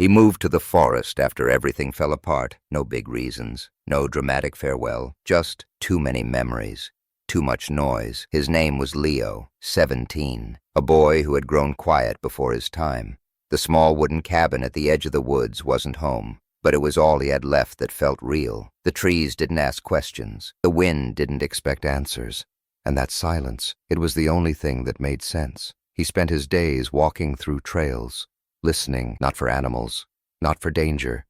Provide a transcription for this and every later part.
He moved to the forest after everything fell apart. No big reasons, no dramatic farewell, just too many memories, too much noise. His name was Leo, 17, a boy who had grown quiet before his time. The small wooden cabin at the edge of the woods wasn't home, but it was all he had left that felt real. The trees didn't ask questions. The wind didn't expect answers. And that silence, it was the only thing that made sense. He spent his days walking through trails, listening, not for animals, not for danger,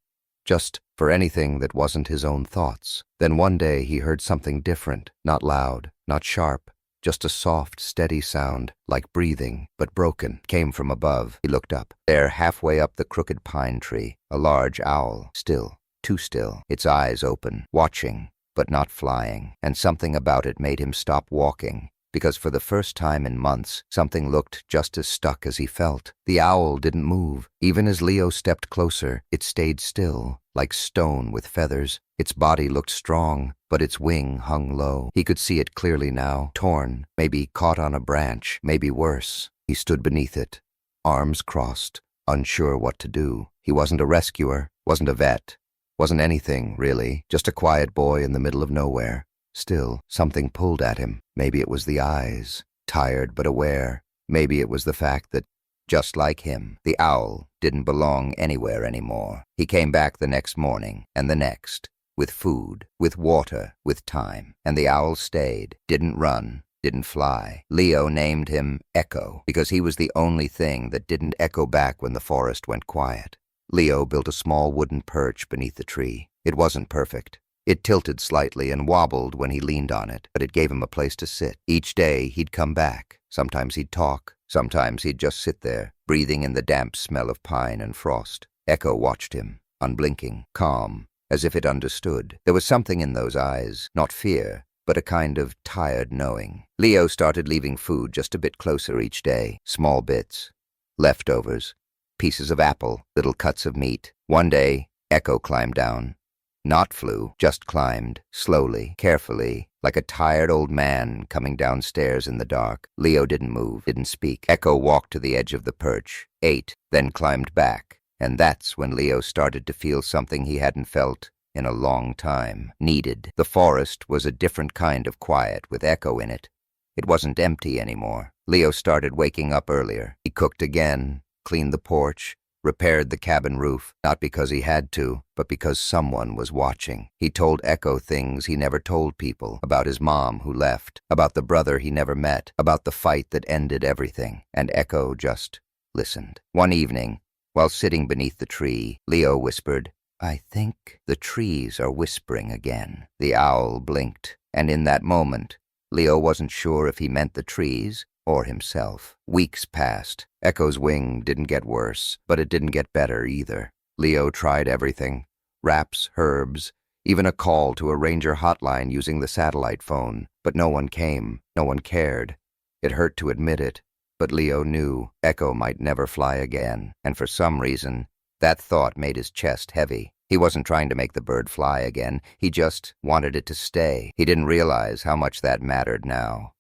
just for anything that wasn't his own thoughts. Then one day he heard something different, not loud, not sharp, just a soft, steady sound, like breathing, but broken, came from above. He looked up. There, halfway up the crooked pine tree, a large owl, still, too still, its eyes open, watching, but not flying, and something about it made him stop walking. Because for the first time in months, something looked just as stuck as he felt. The owl didn't move. Even as Leo stepped closer, it stayed still, like stone with feathers. Its body looked strong, but its wing hung low. He could see it clearly now, torn, maybe caught on a branch, maybe worse. He stood beneath it, arms crossed, unsure what to do. He wasn't a rescuer, wasn't a vet, wasn't anything, really, just a quiet boy in the middle of nowhere. Still, something pulled at him. Maybe it was the eyes, tired but aware. Maybe it was the fact that, just like him, the owl didn't belong anywhere anymore. He came back the next morning, and the next, with food, with water, with time. And the owl stayed, didn't run, didn't fly. Leo named him Echo, because he was the only thing that didn't echo back when the forest went quiet. Leo built a small wooden perch beneath the tree. It wasn't perfect. It tilted slightly and wobbled when he leaned on it, but it gave him a place to sit. Each day he'd come back. Sometimes he'd talk. Sometimes he'd just sit there, breathing in the damp smell of pine and frost. Echo watched him, unblinking, calm, as if it understood. There was something in those eyes, not fear, but a kind of tired knowing. Leo started leaving food just a bit closer each day, small bits, leftovers, pieces of apple, little cuts of meat. One day, Echo climbed down. Not flew, just climbed, slowly, carefully, like a tired old man coming downstairs in the dark. Leo didn't move, didn't speak. Echo walked to the edge of the perch, ate, then climbed back. And that's when Leo started to feel something he hadn't felt in a long time. Needed. The forest was a different kind of quiet with Echo in it. It wasn't empty anymore. Leo started waking up earlier. He cooked again, cleaned the porch, repaired the cabin roof, not because he had to, but because someone was watching. He told Echo things he never told people, about his mom who left, about the brother he never met, about the fight that ended everything, and Echo just listened. One evening, while sitting beneath the tree, Leo whispered, "I think the trees are whispering again." The owl blinked, and in that moment, Leo wasn't sure if he meant the trees or himself. Weeks passed. Echo's wing didn't get worse, but it didn't get better either. Leo tried everything. Wraps, herbs, even a call to a ranger hotline using the satellite phone. But no one came. No one cared. It hurt to admit it, but Leo knew Echo might never fly again, and for some reason, that thought made his chest heavy. He wasn't trying to make the bird fly again. He just wanted it to stay. He didn't realize how much that mattered now.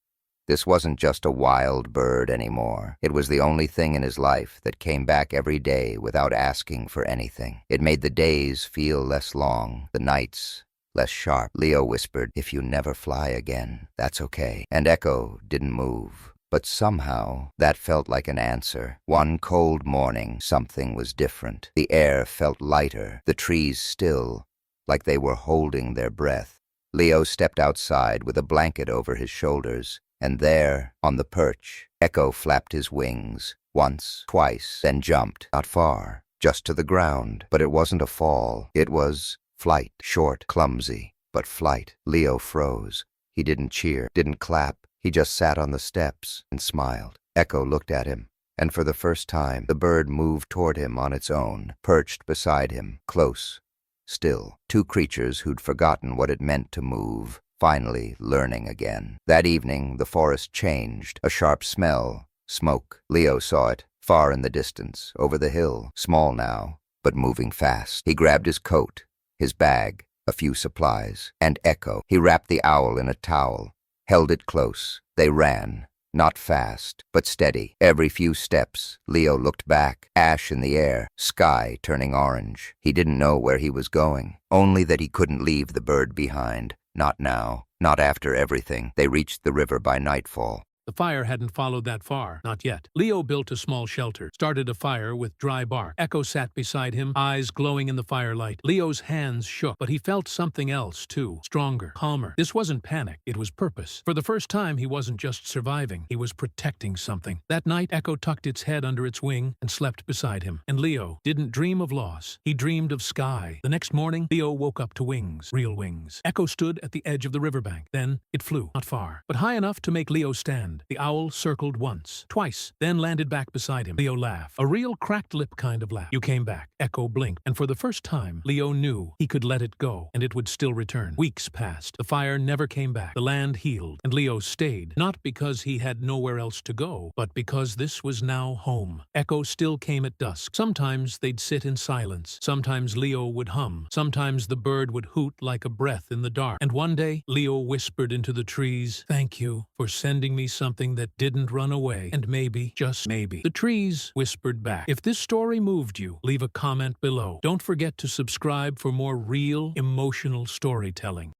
This wasn't just a wild bird anymore. It was the only thing in his life that came back every day without asking for anything. It made the days feel less long, the nights less sharp. Leo whispered, "If you never fly again, that's okay." And Echo didn't move. But somehow, that felt like an answer. One cold morning, something was different. The air felt lighter, the trees still, like they were holding their breath. Leo stepped outside with a blanket over his shoulders. And there, on the perch, Echo flapped his wings, once, twice, then jumped, not far, just to the ground. But it wasn't a fall. It was flight, short, clumsy, but flight. Leo froze. He didn't cheer, didn't clap. He just sat on the steps and smiled. Echo looked at him, and for the first time, the bird moved toward him on its own, perched beside him, close, still. Two creatures who'd forgotten what it meant to move, finally learning again. That evening, the forest changed. A sharp smell, smoke. Leo saw it, far in the distance, over the hill, small now, but moving fast. He grabbed his coat, his bag, a few supplies, and Echo. He wrapped the owl in a towel, held it close. They ran, Not fast, but steady. Every few steps, Leo looked back, ash in the air, sky turning orange. He didn't know where he was going, only that he couldn't leave the bird behind. Not now, not after everything. They reached the river by nightfall. The fire hadn't followed that far, not yet. Leo built a small shelter, started a fire with dry bark. Echo sat beside him, eyes glowing in the firelight. Leo's hands shook, but he felt something else, too. Stronger, calmer. This wasn't panic, it was purpose. For the first time, he wasn't just surviving, he was protecting something. That night, Echo tucked its head under its wing and slept beside him. And Leo didn't dream of loss, he dreamed of sky. The next morning, Leo woke up to wings, real wings. Echo stood at the edge of the riverbank. Then it flew, not far, but high enough to make Leo stand. The owl circled once, twice, then landed back beside him. Leo laughed. A real cracked lip kind of laugh. "You came back." Echo blinked, and for the first time, Leo knew he could let it go, and it would still return. Weeks passed. The fire never came back. The land healed, and Leo stayed, not because he had nowhere else to go, but because this was now home. Echo still came at dusk. Sometimes they'd sit in silence. Sometimes Leo would hum. Sometimes the bird would hoot like a breath in the dark. And one day, Leo whispered into the trees, "Thank you for sending me something that didn't run away, and maybe, just maybe." The trees whispered back. If this story moved you, leave a comment below. Don't forget to subscribe for more real, emotional storytelling.